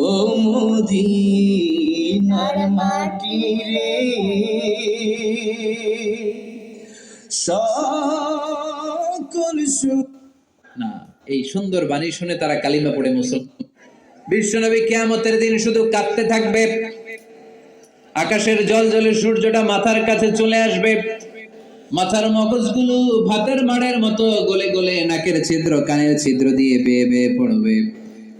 ও মদিনার মাটি রে, সকল না, এই সুন্দর বাণী শুনে তারা কালিমা পড়ে মুসলমান। বিশ্বনবী কিয়ামতের দিন শুধু কাঁদতে থাকবে, আকাশের জল জলে সূর্যটা মাথার কাছে চলে আসবে, মাথার মগজগুলো ভাতের মাড়ের মতো গলে গলে নাকের ছিদ্র কানের ছিদ্র দিয়ে বেয়ে বেয়ে পড়বে,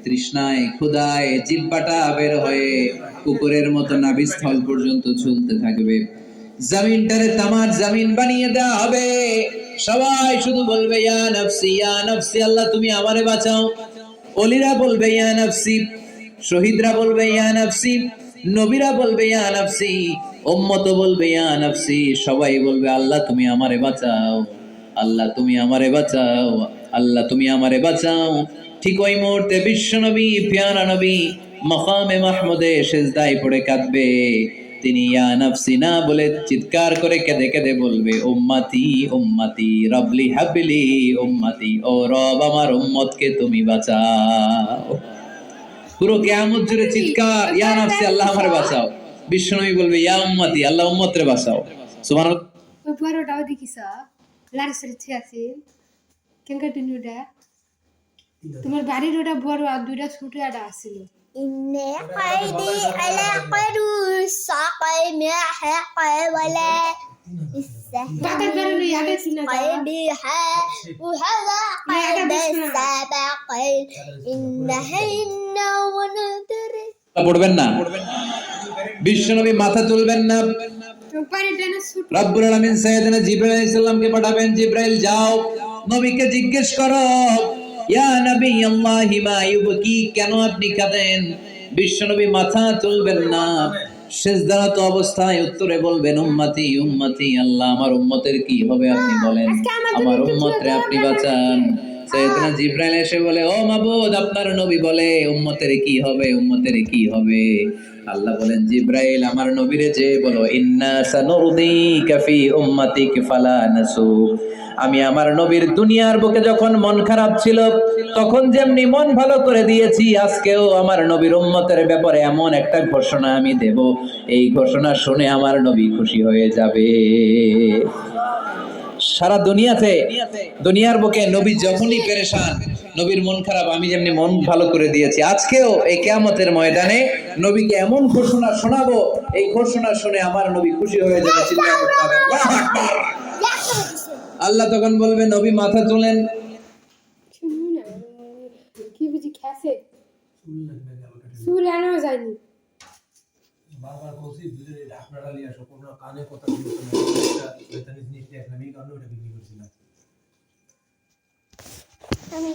তৃষ্ণায় ক্ষুধায় জিহ্বাটা বের হয়ে কুকুরের মতো নাভিস্থল পর্যন্ত ঝুলতে থাকবে। জমিনটারে তামার জমিন বানিয়ে দেওয়া হবে, সবাই শুধু বলবে ইয়া নফসি ইয়া নফসি, আল্লাহ তুমি আমারে বাঁচাও। ওলিরা বলবে ইয়া নফসি, শহীদরা বলবে ইয়া নফসি, নবীরা বলবে ইয়া নফসি, উম্মত বলবে ইয়া নফসি, সবাই বলবে আল্লাহ তুমি আমারে বাঁচাও, আল্লাহ তুমি আমারে বাঁচাও, আল্লাহ তুমি আমারে বাঁচাও। ঠিক ওই মুহূর্তে বিশ্বনবী প্যারা নবী মাকামে মাহমুদে সিজদায় পড়ে কাঁদবে। তিনি ইয়া নফসি না বলে চিৎকার করে কেঁদে কেঁদে বলবে উম্মতি উম্মতি রবলি হাবলি উম্মতি, ও রব আমার উম্মতকে তুমি বাঁচাও। পুরো কিয়ামত জুড়ে চিৎকার ইয়া নফসি আল্লাহ আমারে বাঁচাও। বিশ্বনবী বলবে ইয়া উম্মতি আল্লাহ উম্মতরে বাঁচাও। সুবহানাল্লাহ। ওই বড়টাও দেখিস লারিসের ঠিক আছে কেন কন্টিনিউটা তোমার বাড়ির ওটা বড় আর দুইটা ছোট একটা আছিল। إني قيدي على قدوس ساقي محق ولا قيدها وهذا قيد السابقين إنهن وندري পড়বেন না, বিশ্বনবী মাথা তুলবেন না। রব্বুল আলামিন সাইয়েদনা জিবরাইল আলাইহিস সালামকে পাঠাবেন, জিবরাইল যাও নবীকে জিজ্ঞেস করো ইয়া নবী আল্লাহি মা ইউবকি, কেন আপনি কাঁদেন? বিশ্বনবী মাথা তুলবেন না, সিজদারত অবস্থায় উত্তরে বলবেন উম্মতি উম্মতি, আল্লাহ আমার উম্মতের কি হবে আপনি বলেন, আমার উম্মতরে আপনি বাঁচান। সাইয়েদনা জিবরাইল এসে বলে ও মাবুদ আপনার নবী বলে উম্মতের কি হবে, উম্মতের কি হবে? আল্লাহ বলেন জিবরাইল আমার নবীরে যে বলো ইন্না সানুরদিকা ফি উম্মাতিক ফালা নাসু, আমি আমার নবীর দুনিয়ার বুকে যখন মন খারাপ ছিল তখন যেমনি মন ভালো করে দিয়েছি, আজকেও আমার নবীর উম্মতের ব্যাপারে এমন একটা ঘোষণা আমি দেব, এই ঘোষণা শুনে আমার নবী খুশি হয়ে যাবে। সারা দুনিয়াতে দুনিয়ার বুকে নবী যখনই পেরেশান, নবীর মন খারাপ, আমি যেমনি মন ভালো করে দিয়েছি, আজকেও এই কিয়ামতের ময়দানে নবীকে এমন ঘোষণা শোনাবো, এই ঘোষণা শুনে আমার নবী খুশি হয়ে যাবে। চিন্তা করতে হবে। আল্লাহু আকবার। আল্লাহ তখন বলবে নবী মাথা তোলেন। কি বুঝি খেছে চুল আনাও যায়নি, বারবার কইছি দুধের ঢাকনাটা নিয়ে আসো, কোনো কানে কথা বলতে না, এটা জিনিস নিয়ে আসলাম, এই কারণে ওটা বিক্রি করছিলাম। আমি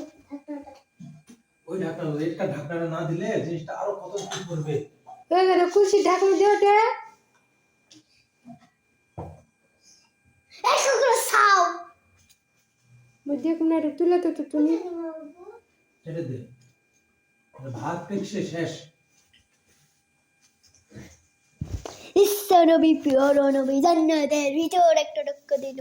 ওই ঢাকনা একটা ঢাকনাটা না দিলে জিনিসটা আরো কত কি করবে। এই যে কুলসি ঢাকনা দিওটা এসো সাও মধ্যে কোনা তুলে তো তুমি এটা দে, ভাত পেছে শেষ। ইসা নবী প্রিয় নবী জান্নাতের ভিতর একটা ঢক্কা দিল